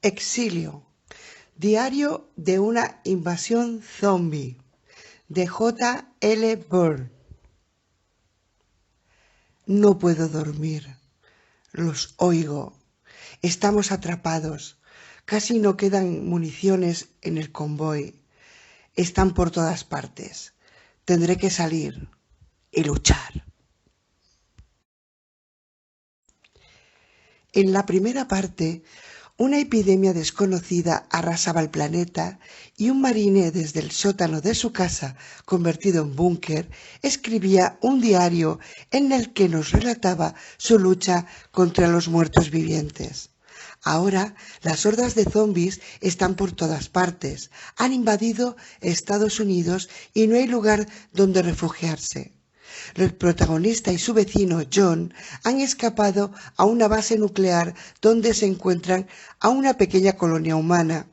Exilio. Diario de una invasión zombie, de J. L. Byrne. No puedo dormir. Los oigo. Estamos atrapados. Casi no quedan municiones en el convoy. Están por todas partes. Tendré que salir y luchar. En la primera parte, una epidemia desconocida arrasaba el planeta y un marine desde el sótano de su casa, convertido en búnker, escribía un diario en el que nos relataba su lucha contra los muertos vivientes. Ahora las hordas de zombies están por todas partes, han invadido Estados Unidos y no hay lugar donde refugiarse. El protagonista y su vecino John han escapado a una base nuclear donde se encuentran a una pequeña colonia humana.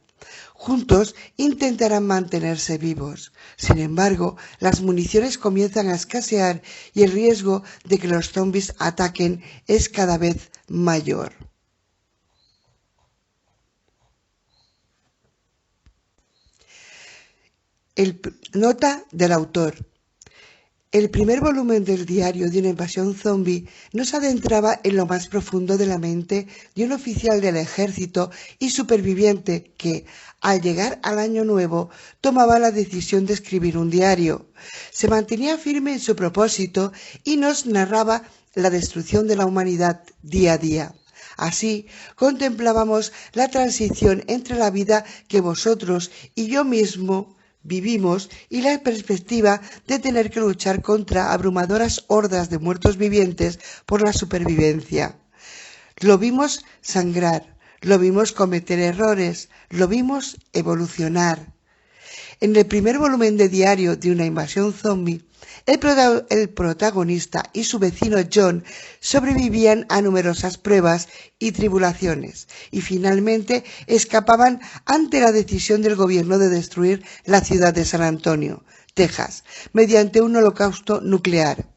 Juntos intentarán mantenerse vivos. Sin embargo, las municiones comienzan a escasear y el riesgo de que los zombies ataquen es cada vez mayor. Nota del autor. El primer volumen del diario de una invasión zombie nos adentraba en lo más profundo de la mente de un oficial del ejército y superviviente que, al llegar al año nuevo, tomaba la decisión de escribir un diario. Se mantenía firme en su propósito y nos narraba la destrucción de la humanidad día a día. Así contemplábamos la transición entre la vida que vosotros y yo mismo vivimos y la perspectiva de tener que luchar contra abrumadoras hordas de muertos vivientes por la supervivencia. Lo vimos sangrar, lo vimos cometer errores, lo vimos evolucionar. En el primer volumen de diario de una invasión zombie, el protagonista y su vecino John sobrevivían a numerosas pruebas y tribulaciones y finalmente escapaban ante la decisión del gobierno de destruir la ciudad de San Antonio, Texas, mediante un holocausto nuclear.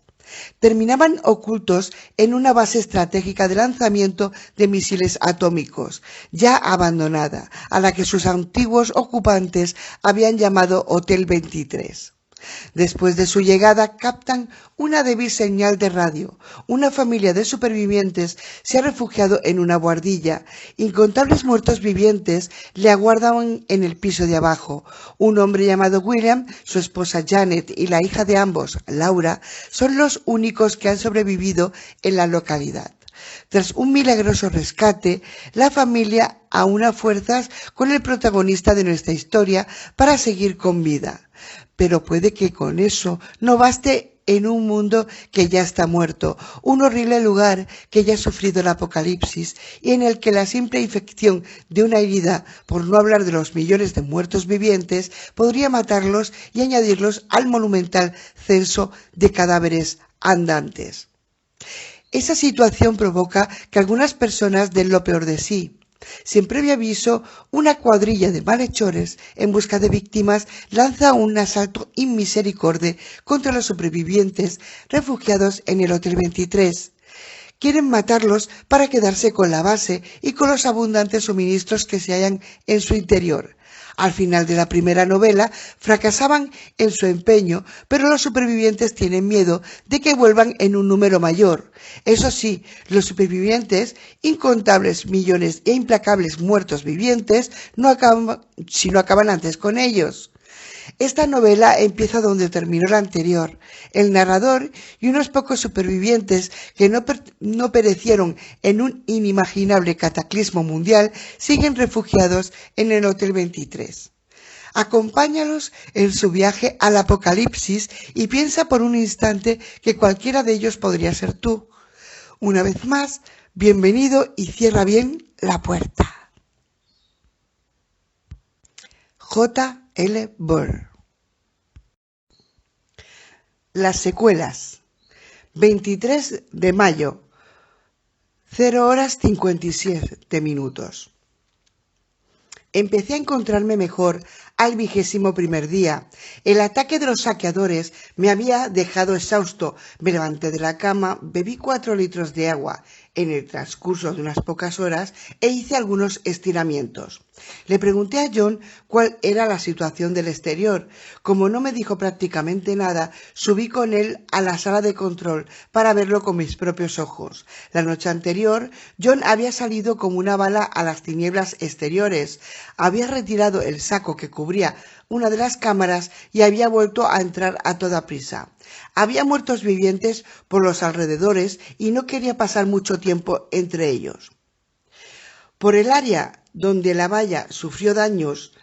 Terminaban ocultos en una base estratégica de lanzamiento de misiles atómicos, ya abandonada, a la que sus antiguos ocupantes habían llamado Hotel 23. Después de su llegada captan una débil señal de radio. Una familia de supervivientes se ha refugiado en una buhardilla. Incontables muertos vivientes le aguardan en el piso de abajo. Un hombre llamado William, su esposa Janet y la hija de ambos, Laura, son los únicos que han sobrevivido en la localidad. Tras un milagroso rescate, la familia aúna fuerzas con el protagonista de nuestra historia para seguir con vida. Pero puede que con eso no baste en un mundo que ya está muerto, un horrible lugar que ya ha sufrido el apocalipsis y en el que la simple infección de una herida, por no hablar de los millones de muertos vivientes, podría matarlos y añadirlos al monumental censo de cadáveres andantes. Esa situación provoca que algunas personas den lo peor de sí. Sin previo aviso, una cuadrilla de malhechores en busca de víctimas lanza un asalto inmisericorde contra los supervivientes refugiados en el Hotel 23. Quieren matarlos para quedarse con la base y con los abundantes suministros que se hallan en su interior. Al final de la primera novela fracasaban en su empeño, pero los supervivientes tienen miedo de que vuelvan en un número mayor. Eso sí, los supervivientes, incontables millones e implacables muertos vivientes, no acaban antes con ellos. Esta novela empieza donde terminó la anterior. El narrador y unos pocos supervivientes que no perecieron en un inimaginable cataclismo mundial siguen refugiados en el Hotel 23. Acompáñalos en su viaje al apocalipsis y piensa por un instante que cualquiera de ellos podría ser tú. Una vez más, bienvenido y cierra bien la puerta. J. L. Byrne. Las secuelas. 23 de mayo, 0:57. Empecé a encontrarme mejor al 21º día. El ataque de los saqueadores me había dejado exhausto. Me levanté de la cama, bebí 4 litros de agua. en el transcurso de unas pocas horas e hice algunos estiramientos. Le pregunté a John cuál era la situación del exterior. Como no me dijo prácticamente nada, subí con él a la sala de control para verlo con mis propios ojos. La noche anterior, John había salido como una bala a las tinieblas exteriores, había retirado el saco que cubría una de las cámaras y había vuelto a entrar a toda prisa. Había muertos vivientes por los alrededores y no quería pasar mucho tiempo entre ellos. Por el área donde la valla sufrió daños,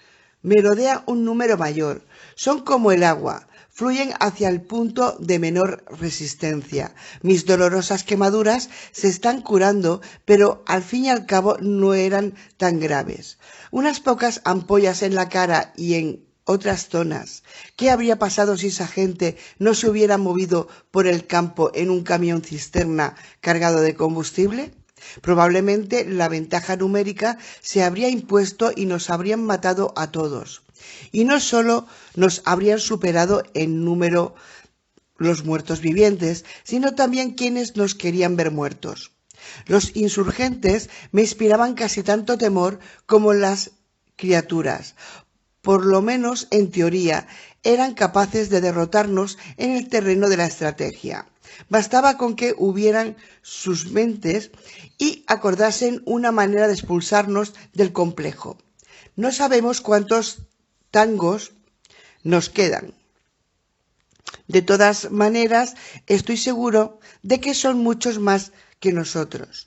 merodea un número mayor. Son como el agua, fluyen hacia el punto de menor resistencia. Mis dolorosas quemaduras se están curando, pero al fin y al cabo no eran tan graves. Unas pocas ampollas en la cara y en otras zonas. ¿Qué habría pasado si esa gente no se hubiera movido por el campo en un camión cisterna cargado de combustible? Probablemente la ventaja numérica se habría impuesto y nos habrían matado a todos. Y no solo nos habrían superado en número los muertos vivientes, sino también quienes nos querían ver muertos. Los insurgentes me inspiraban casi tanto temor como las criaturas. Por lo menos en teoría, eran capaces de derrotarnos en el terreno de la estrategia. Bastaba con que hubieran sus mentes y acordasen una manera de expulsarnos del complejo. No sabemos cuántos tangos nos quedan. De todas maneras, estoy seguro de que son muchos más que nosotros.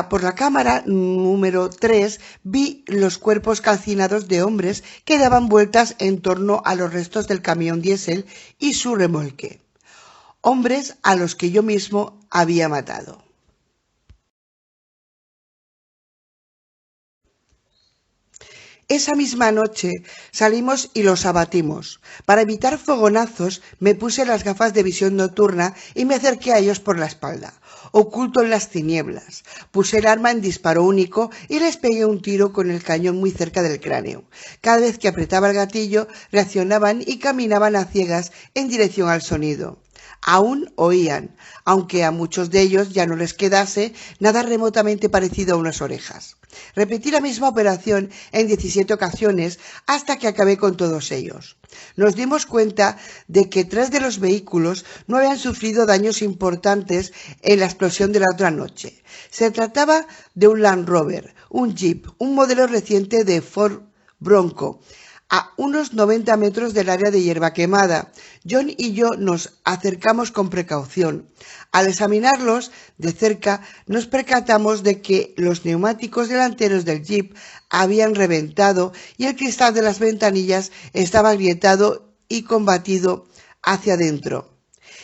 Por la cámara número 3 vi los cuerpos calcinados de hombres que daban vueltas en torno a los restos del camión diésel y su remolque. Hombres a los que yo mismo había matado. Esa misma noche salimos y los abatimos. Para evitar fogonazos me puse las gafas de visión nocturna y me acerqué a ellos por la espalda, oculto en las tinieblas. Puse el arma en disparo único y les pegué un tiro con el cañón muy cerca del cráneo. Cada vez que apretaba el gatillo, reaccionaban y caminaban a ciegas en dirección al sonido. Aún oían, aunque a muchos de ellos ya no les quedase nada remotamente parecido a unas orejas. Repetí la misma operación en 17 ocasiones hasta que acabé con todos ellos. Nos dimos cuenta de que 3 de los vehículos no habían sufrido daños importantes en la explosión de la otra noche. Se trataba de un Land Rover, un Jeep, un modelo reciente de Ford Bronco, a unos 90 metros del área de hierba quemada. John y yo nos acercamos con precaución. Al examinarlos de cerca, nos percatamos de que los neumáticos delanteros del Jeep habían reventado y el cristal de las ventanillas estaba agrietado y combatido hacia adentro.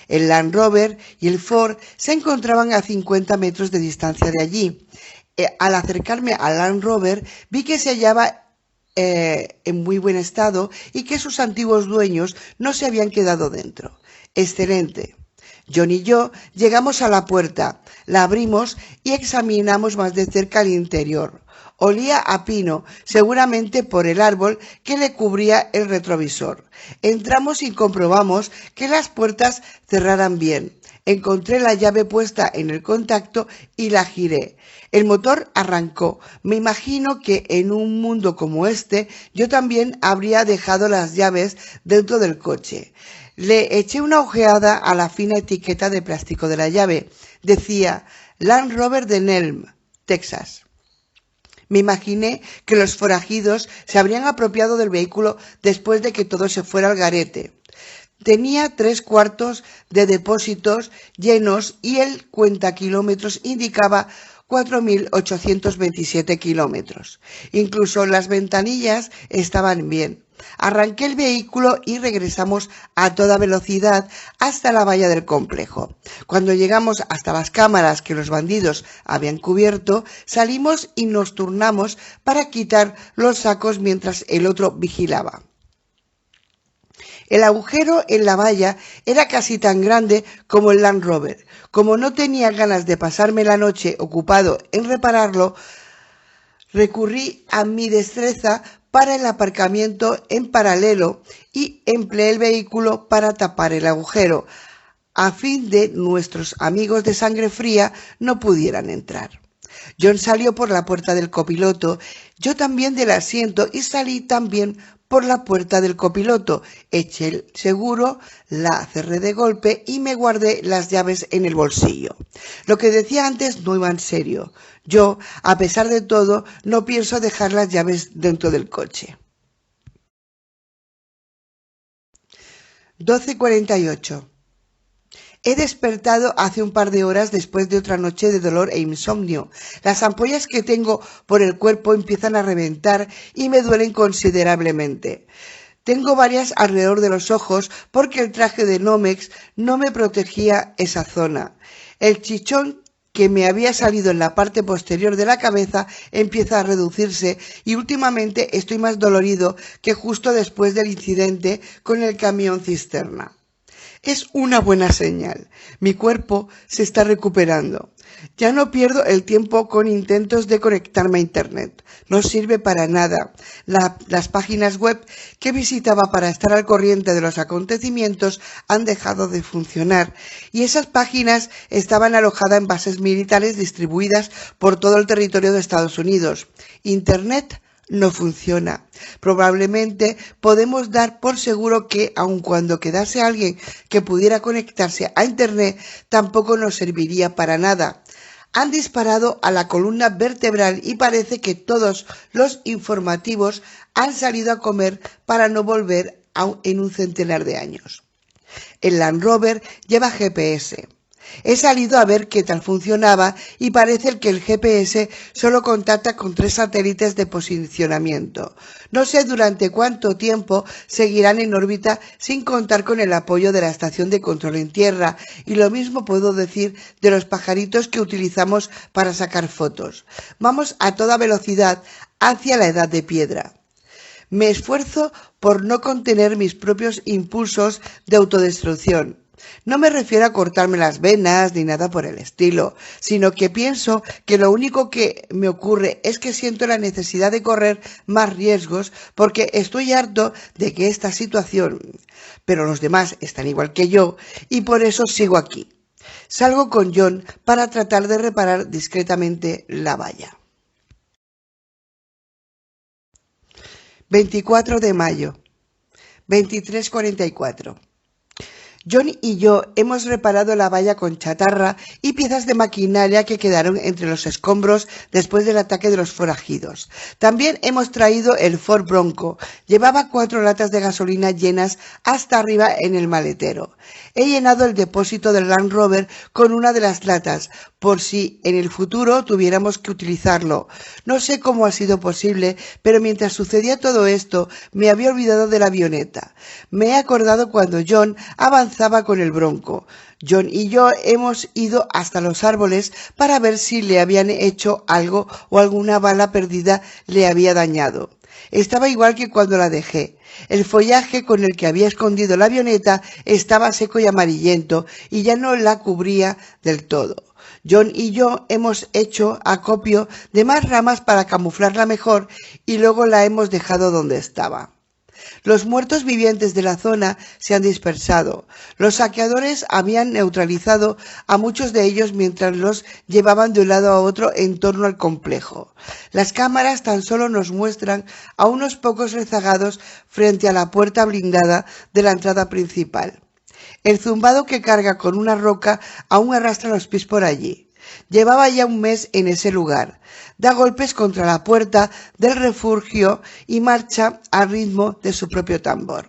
El Land Rover y el Ford se encontraban a 50 metros de distancia de allí. Al acercarme al Land Rover, vi que se hallaba en muy buen estado y que sus antiguos dueños no se habían quedado dentro. Excelente. John y yo llegamos a la puerta, la abrimos y examinamos más de cerca el interior. Olía a pino, seguramente por el árbol que le cubría el retrovisor. Entramos y comprobamos que las puertas cerraran bien. Encontré la llave puesta en el contacto y la giré. El motor arrancó. Me imagino que en un mundo como este yo también habría dejado las llaves dentro del coche. Le eché una ojeada a la fina etiqueta de plástico de la llave. Decía Land Rover de Nelm, Texas. Me imaginé que los forajidos se habrían apropiado del vehículo después de que todo se fuera al garete. Tenía 3/4 de depósitos llenos y el cuentakilómetros indicaba 4.827 kilómetros. Incluso las ventanillas estaban bien. Arranqué el vehículo y regresamos a toda velocidad hasta la valla del complejo. Cuando llegamos hasta las cámaras que los bandidos habían cubierto, salimos y nos turnamos para quitar los sacos mientras el otro vigilaba. El agujero en la valla era casi tan grande como el Land Rover. Como no tenía ganas de pasarme la noche ocupado en repararlo, recurrí a mi destreza para el aparcamiento en paralelo y empleé el vehículo para tapar el agujero. a fin de nuestros amigos de sangre fría no pudieran entrar. John salió por la puerta del copiloto, yo también del asiento y salí también por la puerta del copiloto. Eché el seguro, la cerré de golpe y me guardé las llaves en el bolsillo. Lo que decía antes no iba en serio. Yo, a pesar de todo, no pienso dejar las llaves dentro del coche. 12:48. He despertado hace un par de horas después de otra noche de dolor e insomnio. Las ampollas que tengo por el cuerpo empiezan a reventar y me duelen considerablemente. Tengo varias alrededor de los ojos porque el traje de Nomex no me protegía esa zona. El chichón que me había salido en la parte posterior de la cabeza empieza a reducirse y últimamente estoy más dolorido que justo después del incidente con el camión cisterna. Es una buena señal. Mi cuerpo se está recuperando. Ya no pierdo el tiempo con intentos de conectarme a Internet. No sirve para nada. Las páginas web que visitaba para estar al corriente de los acontecimientos han dejado de funcionar y esas páginas estaban alojadas en bases militares distribuidas por todo el territorio de Estados Unidos. Internet no funciona. Probablemente podemos dar por seguro que, aun cuando quedase alguien que pudiera conectarse a Internet, tampoco nos serviría para nada. Han disparado a la columna vertebral y parece que todos los informativos han salido a comer para no volver en un centenar de años. El Land Rover lleva GPS. He salido a ver qué tal funcionaba y parece que el GPS solo contacta con 3 satélites de posicionamiento. No sé durante cuánto tiempo seguirán en órbita sin contar con el apoyo de la estación de control en tierra, y lo mismo puedo decir de los pajaritos que utilizamos para sacar fotos. Vamos a toda velocidad hacia la edad de piedra. Me esfuerzo por no contener mis propios impulsos de autodestrucción. No me refiero a cortarme las venas ni nada por el estilo, sino que pienso que lo único que me ocurre es que siento la necesidad de correr más riesgos porque estoy harto de que esta situación, pero los demás están igual que yo y por eso sigo aquí. Salgo con John para tratar de reparar discretamente la valla. 24 de mayo, 23:44. John y yo hemos reparado la valla con chatarra y piezas de maquinaria que quedaron entre los escombros después del ataque de los forajidos. También hemos traído el Ford Bronco. Llevaba 4 latas de gasolina llenas hasta arriba en el maletero. He llenado el depósito del Land Rover con una de las latas, por si en el futuro tuviéramos que utilizarlo. No sé cómo ha sido posible, pero mientras sucedía todo esto, me había olvidado de la avioneta. Me he acordado cuando John avanzaba con el Bronco. John y yo hemos ido hasta los árboles para ver si le habían hecho algo o alguna bala perdida le había dañado. Estaba igual que cuando la dejé. El follaje con el que había escondido la avioneta estaba seco y amarillento y ya no la cubría del todo. John y yo hemos hecho acopio de más ramas para camuflarla mejor y luego la hemos dejado donde estaba. Los muertos vivientes de la zona se han dispersado. Los saqueadores habían neutralizado a muchos de ellos mientras los llevaban de un lado a otro en torno al complejo. Las cámaras tan solo nos muestran a unos pocos rezagados frente a la puerta blindada de la entrada principal. El zumbado que carga con una roca aún arrastra los pies por allí. Llevaba ya un mes en ese lugar. Da golpes contra la puerta del refugio y marcha al ritmo de su propio tambor.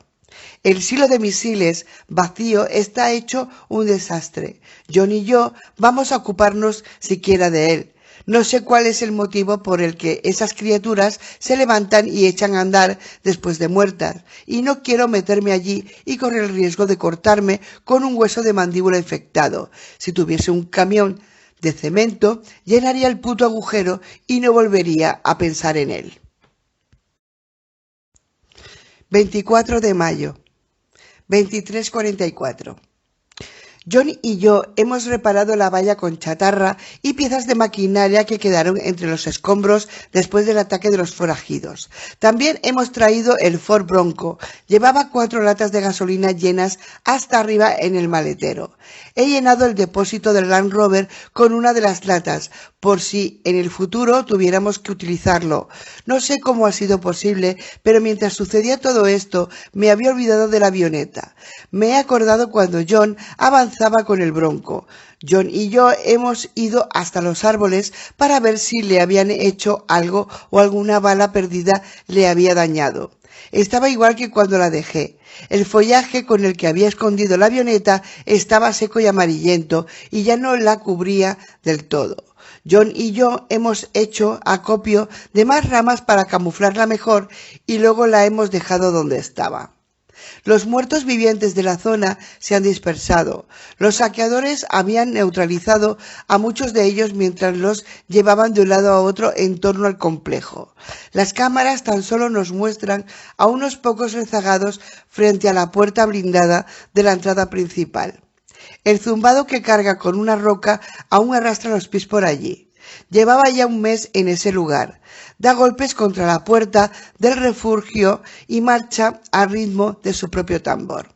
El silo de misiles vacío está hecho un desastre. John y yo vamos a ocuparnos siquiera de él. No sé cuál es el motivo por el que esas criaturas se levantan y echan a andar después de muertas, y no quiero meterme allí y correr el riesgo de cortarme con un hueso de mandíbula infectado. Si tuviese un camión de cemento, llenaría el puto agujero y no volvería a pensar en él. 24 de mayo, 23:44. John y yo hemos reparado la valla con chatarra y piezas de maquinaria que quedaron entre los escombros después del ataque de los forajidos. También hemos traído el Ford Bronco. Llevaba 4 latas de gasolina llenas hasta arriba en el maletero. He llenado el depósito del Land Rover con una de las latas, por si en el futuro tuviéramos que utilizarlo. No sé cómo ha sido posible, pero mientras sucedía todo esto, me había olvidado de la avioneta. Me he acordado cuando John avanzaba con el Bronco. John y yo hemos ido hasta los árboles para ver si le habían hecho algo o alguna bala perdida le había dañado. Estaba igual que cuando la dejé. El follaje con el que había escondido la avioneta estaba seco y amarillento y ya no la cubría del todo. John y yo hemos hecho acopio de más ramas para camuflarla mejor y luego la hemos dejado donde estaba. Los muertos vivientes de la zona se han dispersado. Los saqueadores habían neutralizado a muchos de ellos mientras los llevaban de un lado a otro en torno al complejo. Las cámaras tan solo nos muestran a unos pocos rezagados frente a la puerta blindada de la entrada principal. El zumbado que carga con una roca aún arrastra los pies por allí. Llevaba ya un mes en ese lugar. Da golpes contra la puerta del refugio y marcha al ritmo de su propio tambor.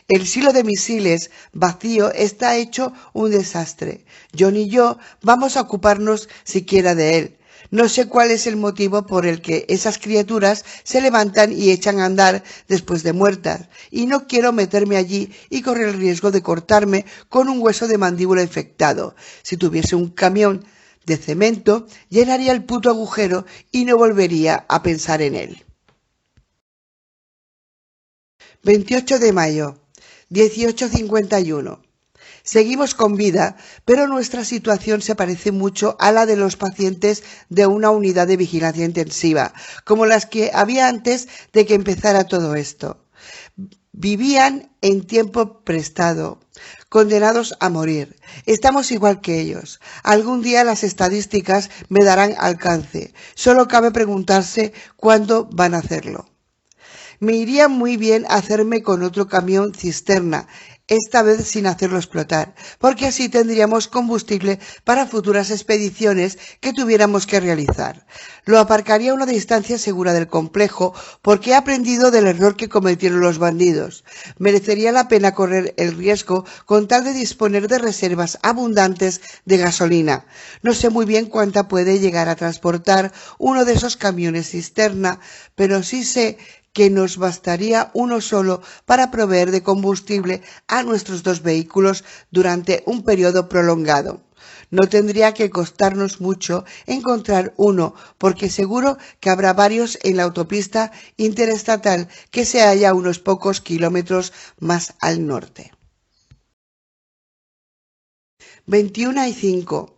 El silo de misiles vacío está hecho un desastre. John y yo vamos a ocuparnos siquiera de él. No sé cuál es el motivo por el que esas criaturas se levantan y echan a andar después de muertas, y no quiero meterme allí y correr el riesgo de cortarme con un hueso de mandíbula infectado. Si tuviese un camión de cemento, llenaría el puto agujero y no volvería a pensar en él. 28 de mayo, 18:51. Seguimos con vida, pero nuestra situación se parece mucho a la de los pacientes de una unidad de vigilancia intensiva, como las que había antes de que empezara todo esto. Vivían en tiempo prestado, condenados a morir. Estamos igual que ellos. Algún día las estadísticas me darán alcance. Solo cabe preguntarse cuándo van a hacerlo. Me iría muy bien hacerme con otro camión cisterna, esta vez sin hacerlo explotar, porque así tendríamos combustible para futuras expediciones que tuviéramos que realizar. Lo aparcaría a una distancia segura del complejo, porque he aprendido del error que cometieron los bandidos. Merecería la pena correr el riesgo con tal de disponer de reservas abundantes de gasolina. No sé muy bien cuánta puede llegar a transportar uno de esos camiones cisterna, pero sí sé que nos bastaría uno solo para proveer de combustible a nuestros 2 vehículos durante un periodo prolongado. No tendría que costarnos mucho encontrar uno, porque seguro que habrá varios en la autopista interestatal que se halla a unos pocos kilómetros más al norte. 21:05.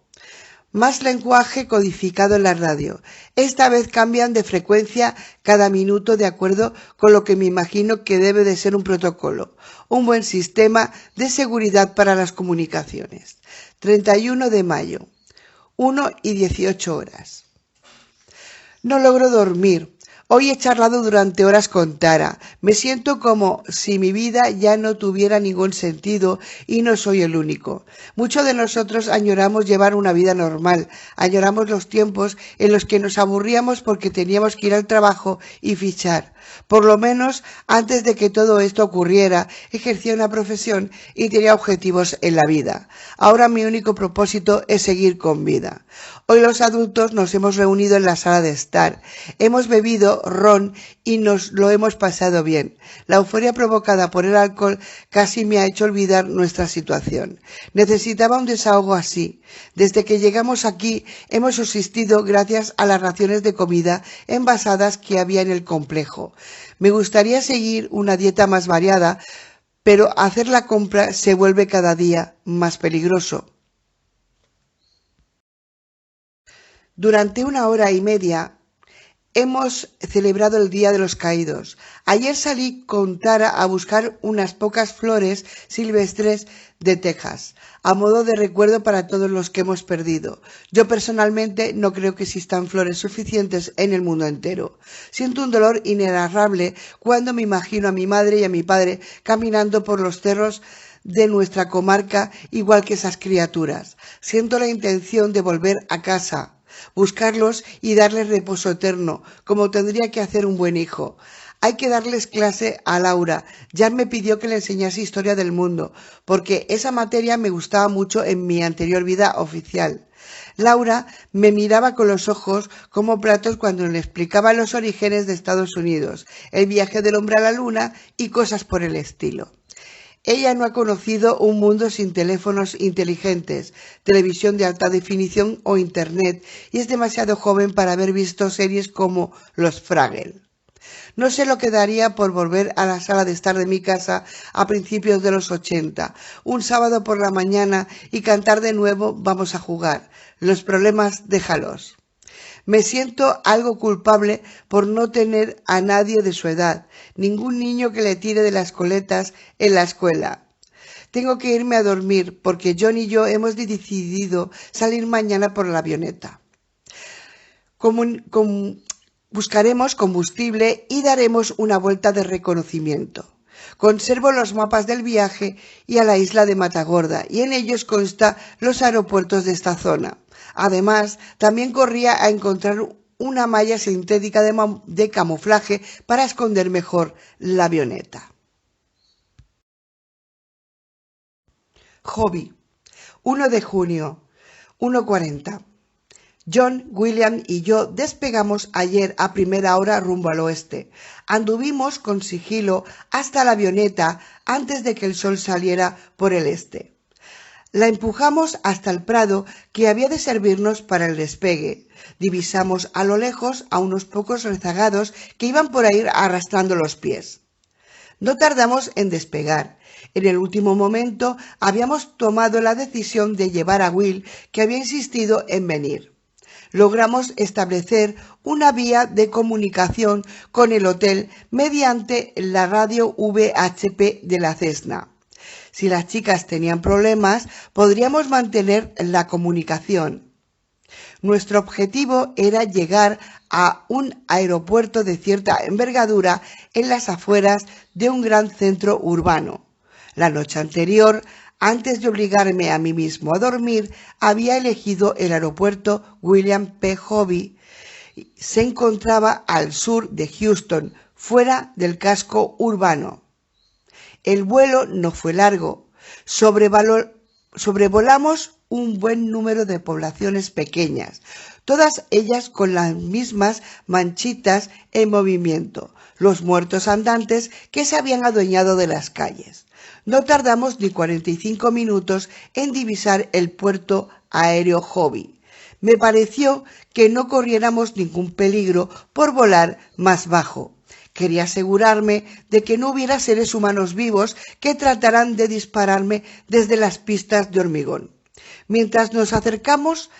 Más lenguaje codificado en la radio. Esta vez cambian de frecuencia cada minuto de acuerdo con lo que me imagino que debe de ser un protocolo. Un buen sistema de seguridad para las comunicaciones. 31 de mayo, 1:18. No logro dormir. Hoy he charlado durante horas con Tara. Me siento como si mi vida ya no tuviera ningún sentido y no soy el único. Muchos de nosotros añoramos llevar una vida normal. Añoramos los tiempos en los que nos aburríamos porque teníamos que ir al trabajo y fichar. Por lo menos antes de que todo esto ocurriera, ejercía una profesión y tenía objetivos en la vida. Ahora mi único propósito es seguir con vida. Hoy los adultos nos hemos reunido en la sala de estar. Hemos bebido ron y nos lo hemos pasado bien. La euforia provocada por el alcohol casi me ha hecho olvidar nuestra situación. Necesitaba un desahogo así. Desde que llegamos aquí hemos subsistido gracias a las raciones de comida envasadas que había en el complejo. Me gustaría seguir una dieta más variada, pero hacer la compra se vuelve cada día más peligroso. Durante 1 hora y media hemos celebrado el Día de los Caídos. Ayer salí con Tara a buscar unas pocas flores silvestres de Texas, a modo de recuerdo para todos los que hemos perdido. Yo personalmente no creo que existan flores suficientes en el mundo entero. Siento un dolor inenarrable cuando me imagino a mi madre y a mi padre caminando por los cerros de nuestra comarca igual que esas criaturas. Siento la intención de volver a casa, buscarlos y darles reposo eterno, como tendría que hacer un buen hijo. Hay que darles clase a Laura. Jan me pidió que le enseñase historia del mundo, porque esa materia me gustaba mucho en mi anterior vida oficial. Laura me miraba con los ojos como platos cuando le explicaba los orígenes de Estados Unidos, el viaje del hombre a la luna y cosas por el estilo. Ella no ha conocido un mundo sin teléfonos inteligentes, televisión de alta definición o internet y es demasiado joven para haber visto series como Los Fraggle. No sé lo que daría por volver a la sala de estar de mi casa a principios de los 80, un sábado por la mañana y cantar de nuevo Vamos a jugar. Los problemas déjalos. Me siento algo culpable por no tener a nadie de su edad, ningún niño que le tire de las coletas en la escuela. Tengo que irme a dormir porque John y yo hemos decidido salir mañana por la avioneta. Buscaremos combustible y daremos una vuelta de reconocimiento. Conservo los mapas del viaje y a la isla de Matagorda y en ellos consta los aeropuertos de esta zona. Además, también corría a encontrar una malla sintética de camuflaje para esconder mejor la avioneta. Hobby. 1 de junio, 1:40. John, William y yo despegamos ayer a primera hora rumbo al oeste. Anduvimos con sigilo hasta la avioneta antes de que el sol saliera por el este. La empujamos hasta el prado que había de servirnos para el despegue. Divisamos a lo lejos a unos pocos rezagados que iban por ahí arrastrando los pies. No tardamos en despegar. En el último momento habíamos tomado la decisión de llevar a Will, que había insistido en venir. Logramos establecer una vía de comunicación con el hotel mediante la radio VHF de la Cessna. Si las chicas tenían problemas, podríamos mantener la comunicación. Nuestro objetivo era llegar a un aeropuerto de cierta envergadura en las afueras de un gran centro urbano. La noche anterior, antes de obligarme a mí mismo a dormir, había elegido el aeropuerto William P. Hobby. Se encontraba al sur de Houston, fuera del casco urbano. El vuelo no fue largo. Sobrevolamos un buen número de poblaciones pequeñas, todas ellas con las mismas manchitas en movimiento, los muertos andantes que se habían adueñado de las calles. No tardamos ni 45 minutos en divisar el puerto aéreo Hobby. Me pareció que no corriéramos ningún peligro por volar más bajo. Quería asegurarme de que no hubiera seres humanos vivos que trataran de dispararme desde las pistas de hormigón. Mientras nos acercamos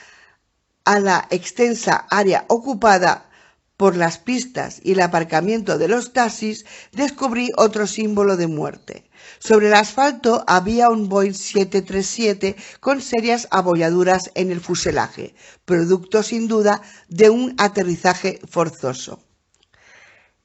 a la extensa área ocupada por las pistas y el aparcamiento de los taxis, descubrí otro símbolo de muerte. Sobre el asfalto había un Boeing 737 con serias abolladuras en el fuselaje, producto sin duda de un aterrizaje forzoso.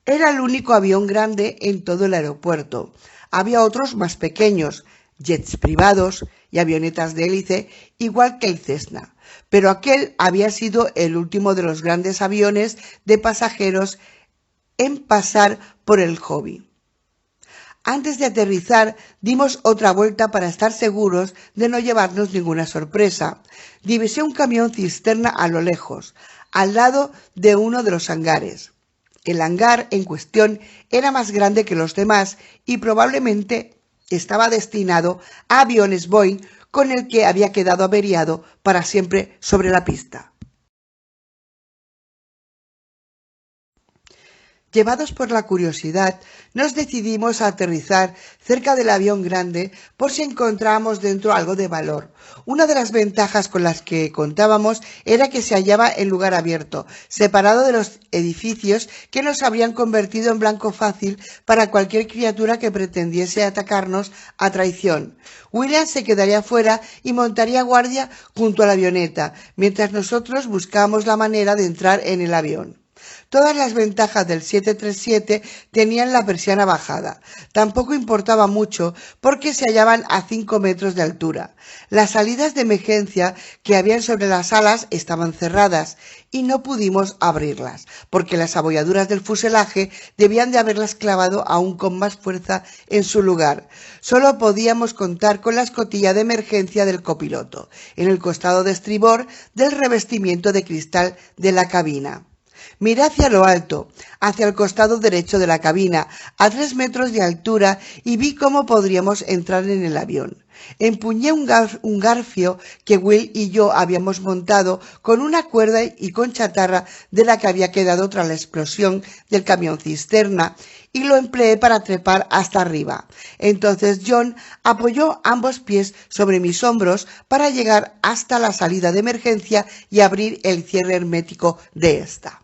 Era el único avión grande en todo el aeropuerto. Había otros más pequeños, jets privados y avionetas de hélice, igual que el Cessna, pero aquel había sido el último de los grandes aviones de pasajeros en pasar por el Hobby. Antes de aterrizar, dimos otra vuelta para estar seguros de no llevarnos ninguna sorpresa. Divisé un camión cisterna a lo lejos, al lado de uno de los hangares. El hangar en cuestión era más grande que los demás y probablemente estaba destinado a aviones Boeing con el que había quedado averiado para siempre sobre la pista. Llevados por la curiosidad, nos decidimos a aterrizar cerca del avión grande por si encontrábamos dentro algo de valor. Una de las ventajas con las que contábamos era que se hallaba en lugar abierto, separado de los edificios que nos habrían convertido en blanco fácil para cualquier criatura que pretendiese atacarnos a traición. William se quedaría fuera y montaría guardia junto a la avioneta, mientras nosotros buscábamos la manera de entrar en el avión. Todas las ventajas del 737 tenían la persiana bajada. Tampoco importaba mucho porque se hallaban a 5 metros de altura. Las salidas de emergencia que habían sobre las alas estaban cerradas y no pudimos abrirlas, porque las abolladuras del fuselaje debían de haberlas clavado aún con más fuerza en su lugar. Solo podíamos contar con la escotilla de emergencia del copiloto, en el costado de estribor del revestimiento de cristal de la cabina. Miré hacia lo alto, hacia el costado derecho de la cabina, a 3 metros de altura, y vi cómo podríamos entrar en el avión. Empuñé un garfio que Will y yo habíamos montado con una cuerda y con chatarra de la que había quedado tras la explosión del camión cisterna, y lo empleé para trepar hasta arriba. Entonces John apoyó ambos pies sobre mis hombros para llegar hasta la salida de emergencia y abrir el cierre hermético de esta.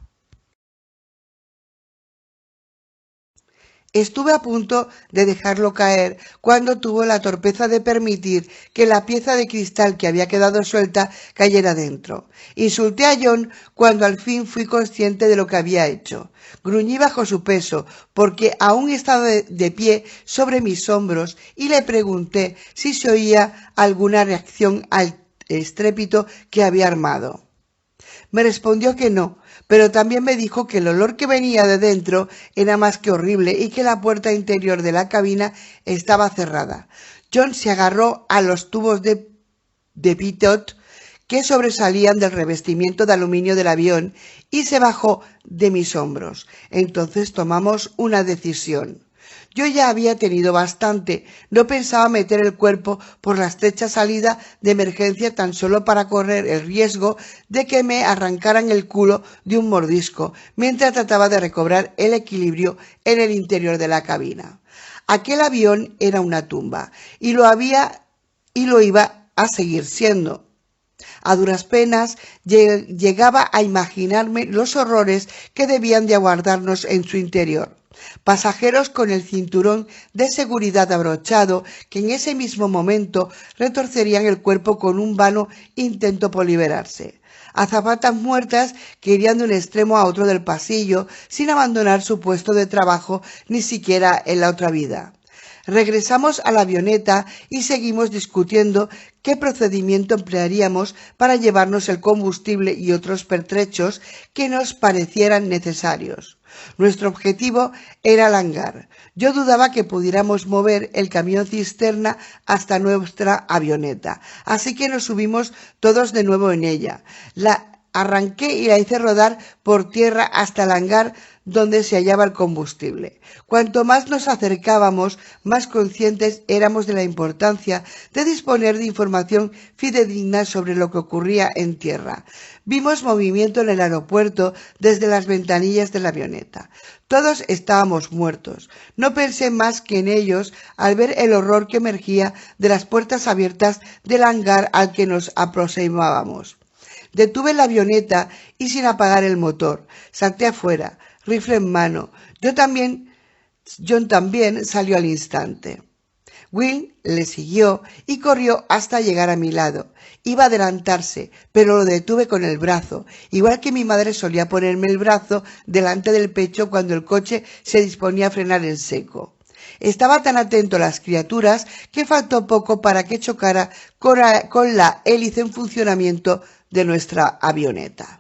Estuve a punto de dejarlo caer cuando tuvo la torpeza de permitir que la pieza de cristal que había quedado suelta cayera dentro. Insulté a John cuando al fin fui consciente de lo que había hecho. Gruñí bajo su peso porque aún estaba de pie sobre mis hombros y le pregunté si se oía alguna reacción al estrépito que había armado. Me respondió que no, pero también me dijo que el olor que venía de dentro era más que horrible y que la puerta interior de la cabina estaba cerrada. John se agarró a los tubos de pitot que sobresalían del revestimiento de aluminio del avión y se bajó de mis hombros. Entonces tomamos una decisión. Yo ya había tenido bastante, no pensaba meter el cuerpo por la estrecha salida de emergencia tan solo para correr el riesgo de que me arrancaran el culo de un mordisco, mientras trataba de recobrar el equilibrio en el interior de la cabina. Aquel avión era una tumba, y lo iba a seguir siendo. A duras penas llegaba a imaginarme los horrores que debían de aguardarnos en su interior. Pasajeros con el cinturón de seguridad abrochado que en ese mismo momento retorcerían el cuerpo con un vano intento por liberarse. Azafatas muertas que irían de un extremo a otro del pasillo sin abandonar su puesto de trabajo ni siquiera en la otra vida. Regresamos a la avioneta y seguimos discutiendo qué procedimiento emplearíamos para llevarnos el combustible y otros pertrechos que nos parecieran necesarios. Nuestro objetivo era el hangar. Yo dudaba que pudiéramos mover el camión cisterna hasta nuestra avioneta, así que nos subimos todos de nuevo en ella. La arranqué y la hice rodar por tierra hasta el hangar donde se hallaba el combustible. Cuanto más nos acercábamos, más conscientes éramos de la importancia de disponer de información fidedigna sobre lo que ocurría en tierra. Vimos movimiento en el aeropuerto desde las ventanillas de la avioneta. Todos estábamos muertos. No pensé más que en ellos al ver el horror que emergía de las puertas abiertas del hangar al que nos aproximábamos. Detuve la avioneta y sin apagar el motor, salté afuera, rifle en mano. John también salió al instante. Will le siguió y corrió hasta llegar a mi lado. Iba a adelantarse, pero lo detuve con el brazo, igual que mi madre solía ponerme el brazo delante del pecho cuando el coche se disponía a frenar en seco. Estaba tan atento a las criaturas que faltó poco para que chocara con la hélice en funcionamiento de nuestra avioneta.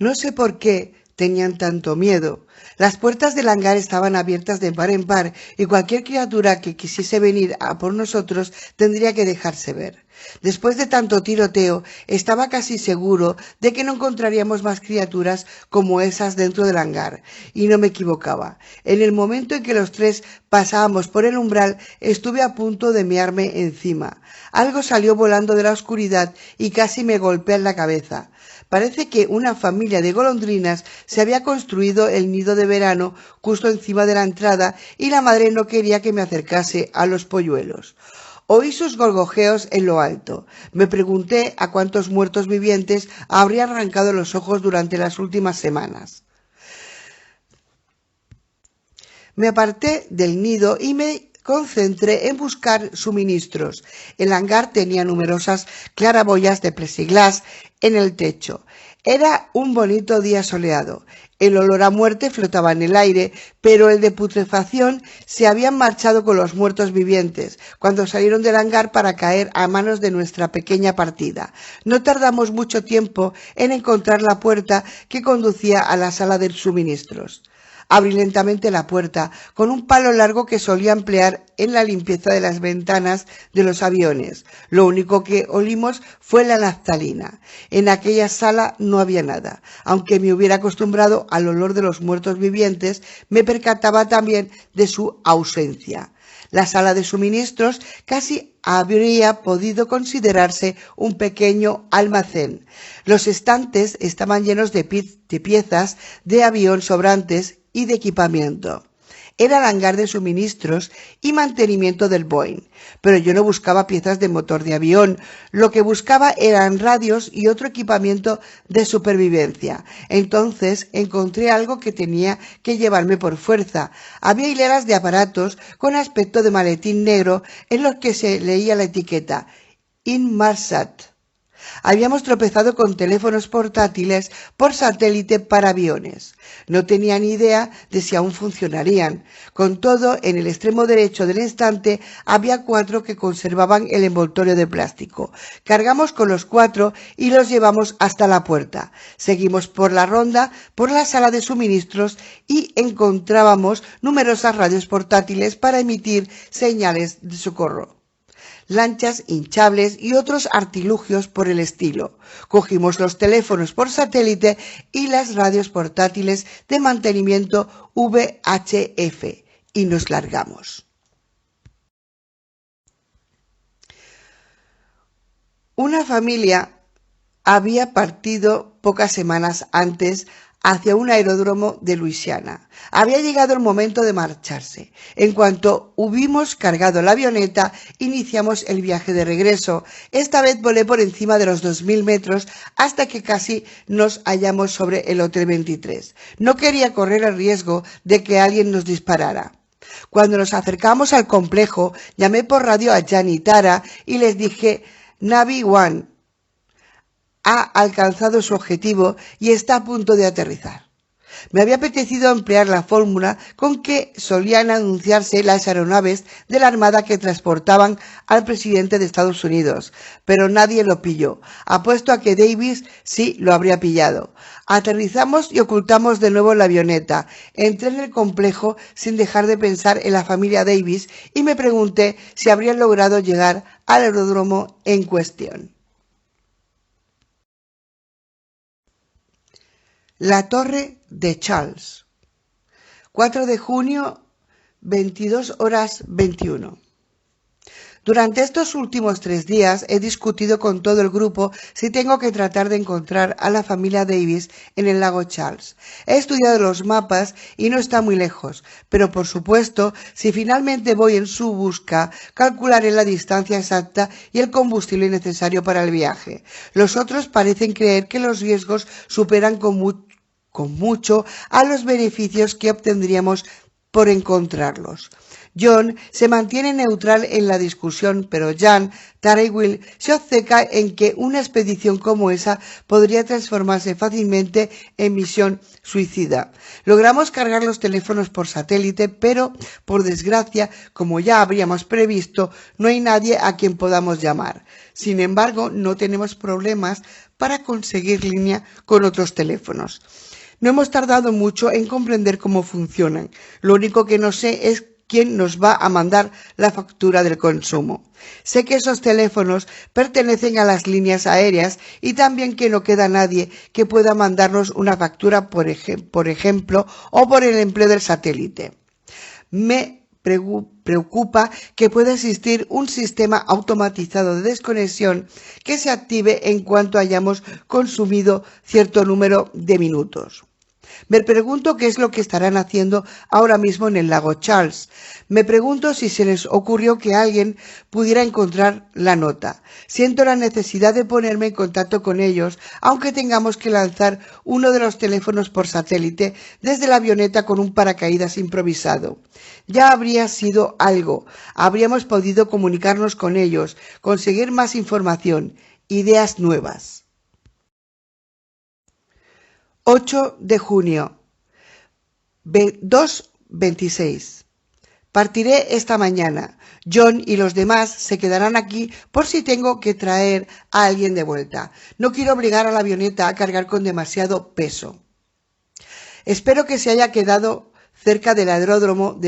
No sé por qué tenían tanto miedo. Las puertas del hangar estaban abiertas de par en par y cualquier criatura que quisiese venir a por nosotros tendría que dejarse ver. Después de tanto tiroteo, estaba casi seguro de que no encontraríamos más criaturas como esas dentro del hangar, y no me equivocaba. En el momento en que los tres pasábamos por el umbral, estuve a punto de mearme encima. Algo salió volando de la oscuridad y casi me golpea en la cabeza. Parece que una familia de golondrinas se había construido el nido de verano justo encima de la entrada y la madre no quería que me acercase a los polluelos. Oí sus gorgojeos en lo alto. Me pregunté a cuántos muertos vivientes habría arrancado los ojos durante las últimas semanas. Me aparté del nido y me concentré en buscar suministros. El hangar tenía numerosas claraboyas de plexiglas en el techo. Era un bonito día soleado. El olor a muerte flotaba en el aire, pero el de putrefacción se habían marchado con los muertos vivientes cuando salieron del hangar para caer a manos de nuestra pequeña partida. No tardamos mucho tiempo en encontrar la puerta que conducía a la sala de suministros. Abrí lentamente la puerta con un palo largo que solía emplear en la limpieza de las ventanas de los aviones. Lo único que olimos fue la naftalina. En aquella sala no había nada. Aunque me hubiera acostumbrado al olor de los muertos vivientes, me percataba también de su ausencia. La sala de suministros casi habría podido considerarse un pequeño almacén. Los estantes estaban llenos de piezas de avión sobrantes y de equipamiento. Era el hangar de suministros y mantenimiento del Boeing, pero yo no buscaba piezas de motor de avión, lo que buscaba eran radios y otro equipamiento de supervivencia. Entonces encontré algo que tenía que llevarme por fuerza. Había hileras de aparatos con aspecto de maletín negro en los que se leía la etiqueta Inmarsat. Habíamos tropezado con teléfonos portátiles por satélite para aviones. No tenía ni idea de si aún funcionarían. Con todo, en el extremo derecho del estante había 4 que conservaban el envoltorio de plástico. Cargamos con los 4 y los llevamos hasta la puerta. Seguimos por la ronda, por la sala de suministros y encontrábamos numerosas radios portátiles para emitir señales de socorro, lanchas hinchables y otros artilugios por el estilo. Cogimos los teléfonos por satélite y las radios portátiles de mantenimiento VHF y nos largamos. Una familia había partido pocas semanas antes hacia un aeródromo de Luisiana. Había llegado el momento de marcharse. En cuanto hubimos cargado la avioneta, iniciamos el viaje de regreso. Esta vez volé por encima de los 2000 metros hasta que casi nos hallamos sobre el Hotel 23. No quería correr el riesgo de que alguien nos disparara. Cuando nos acercamos al complejo, llamé por radio a Jan y Tara y les dije: Navy One ha alcanzado su objetivo y está a punto de aterrizar. Me había apetecido emplear la fórmula con que solían anunciarse las aeronaves de la Armada que transportaban al presidente de Estados Unidos, pero nadie lo pilló. Apuesto a que Davis sí lo habría pillado. Aterrizamos y ocultamos de nuevo la avioneta. Entré en el complejo sin dejar de pensar en la familia Davis y me pregunté si habrían logrado llegar al aeródromo en cuestión. La Torre de Charles, 4 de junio, 22:21. Durante estos últimos 3 días he discutido con todo el grupo si tengo que tratar de encontrar a la familia Davis en el lago Charles. He estudiado los mapas y no está muy lejos, pero por supuesto, si finalmente voy en su busca, calcularé la distancia exacta y el combustible necesario para el viaje. Los otros parecen creer que los riesgos superan con mucho a los beneficios que obtendríamos por encontrarlos. John se mantiene neutral en la discusión, pero Jan, Tara y Will se obceca en que una expedición como esa podría transformarse fácilmente en misión suicida. Logramos cargar los teléfonos por satélite, pero, por desgracia, como ya habríamos previsto, no hay nadie a quien podamos llamar. Sin embargo, no tenemos problemas para conseguir línea con otros teléfonos. No hemos tardado mucho en comprender cómo funcionan. Lo único que no sé es quién nos va a mandar la factura del consumo. Sé que esos teléfonos pertenecen a las líneas aéreas y también que no queda nadie que pueda mandarnos una factura, por ejemplo, o por el empleo del satélite. Me preocupa que pueda existir un sistema automatizado de desconexión que se active en cuanto hayamos consumido cierto número de minutos. Me pregunto qué es lo que estarán haciendo ahora mismo en el lago Charles. Me pregunto si se les ocurrió que alguien pudiera encontrar la nota. Siento la necesidad de ponerme en contacto con ellos, aunque tengamos que lanzar uno de los teléfonos por satélite desde la avioneta con un paracaídas improvisado. Ya habría sido algo. Habríamos podido comunicarnos con ellos, conseguir más información, ideas nuevas. 8 de junio, 2:26. Partiré esta mañana. John y los demás se quedarán aquí por si tengo que traer a alguien de vuelta. No quiero obligar a la avioneta a cargar con demasiado peso. Espero que se haya quedado cerca del aeródromo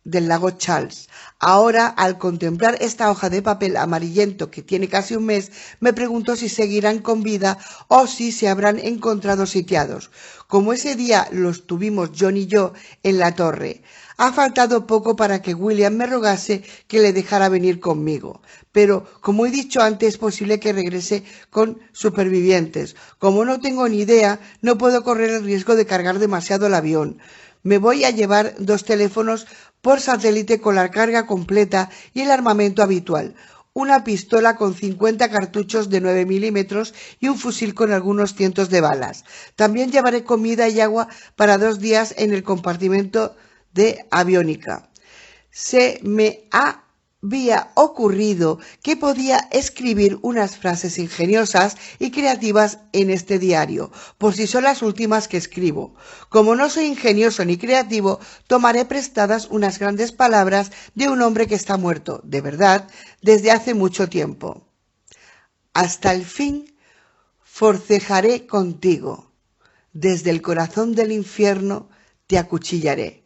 del lago Charles. Ahora, al contemplar esta hoja de papel amarillento que tiene casi un mes, me pregunto si seguirán con vida o si se habrán encontrado sitiados. Como ese día los tuvimos John y yo en la torre, ha faltado poco para que William me rogase que le dejara venir conmigo. Pero, como he dicho antes, es posible que regrese con supervivientes. Como no tengo ni idea, no puedo correr el riesgo de cargar demasiado el avión. Me voy a llevar 2 teléfonos por satélite con la carga completa y el armamento habitual. Una pistola con 50 cartuchos de 9 milímetros y un fusil con algunos cientos de balas. También llevaré comida y agua para 2 días en el compartimento de aviónica. Se me había ocurrido que podía escribir unas frases ingeniosas y creativas en este diario, por si son las últimas que escribo. Como no soy ingenioso ni creativo, tomaré prestadas unas grandes palabras de un hombre que está muerto, de verdad, desde hace mucho tiempo. Hasta el fin forcejaré contigo. Desde el corazón del infierno te acuchillaré.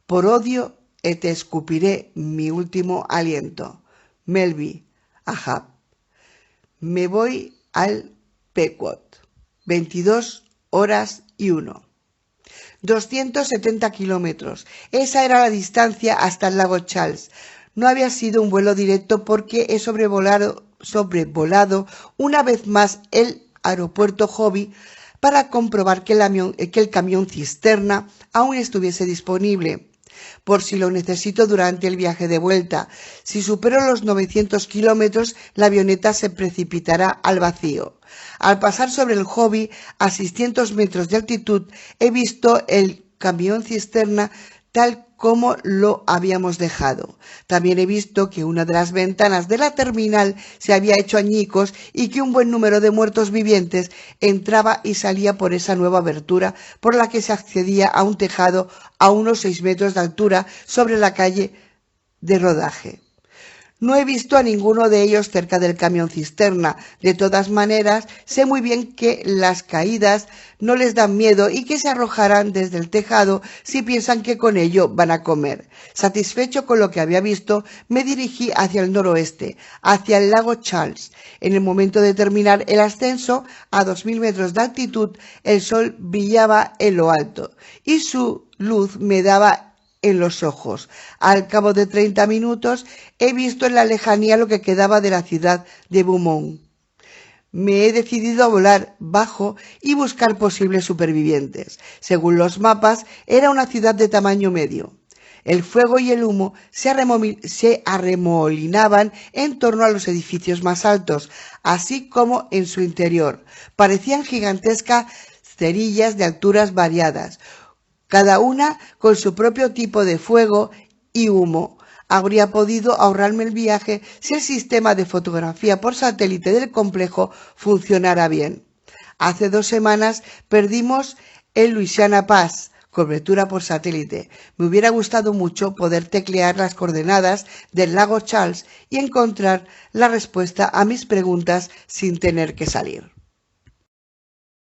Por odio te escupiré mi último aliento. Melville, Ahab. Me voy al Pequot. 22:01. 270 kilómetros. Esa era la distancia hasta el lago Charles. No había sido un vuelo directo porque he sobrevolado una vez más el aeropuerto Hobby para comprobar que el camión cisterna aún estuviese disponible, por si lo necesito durante el viaje de vuelta. Si supero los 900 kilómetros, la avioneta se precipitará al vacío. Al pasar sobre el Hobby a 600 metros de altitud, he visto el camión cisterna tal como lo habíamos dejado. También he visto que una de las ventanas de la terminal se había hecho añicos y que un buen número de muertos vivientes entraba y salía por esa nueva abertura por la que se accedía a un tejado a unos 6 metros de altura sobre la calle de rodaje. No he visto a ninguno de ellos cerca del camión cisterna. De todas maneras, sé muy bien que las caídas no les dan miedo y que se arrojarán desde el tejado si piensan que con ello van a comer. Satisfecho con lo que había visto, me dirigí hacia el noroeste, hacia el lago Charles. En el momento de terminar el ascenso, a 2000 metros de altitud, el sol brillaba en lo alto y su luz me daba en los ojos. Al cabo de 30 minutos he visto en la lejanía lo que quedaba de la ciudad de Beaumont. Me he decidido a volar bajo y buscar posibles supervivientes. Según los mapas, era una ciudad de tamaño medio. El fuego y el humo se arremolinaban en torno a los edificios más altos, así como en su interior. Parecían gigantescas cerillas de alturas variadas, cada una con su propio tipo de fuego y humo. Habría podido ahorrarme el viaje si el sistema de fotografía por satélite del complejo funcionara bien. Hace 2 semanas perdimos el Louisiana Pass, cobertura por satélite. Me hubiera gustado mucho poder teclear las coordenadas del lago Charles y encontrar la respuesta a mis preguntas sin tener que salir.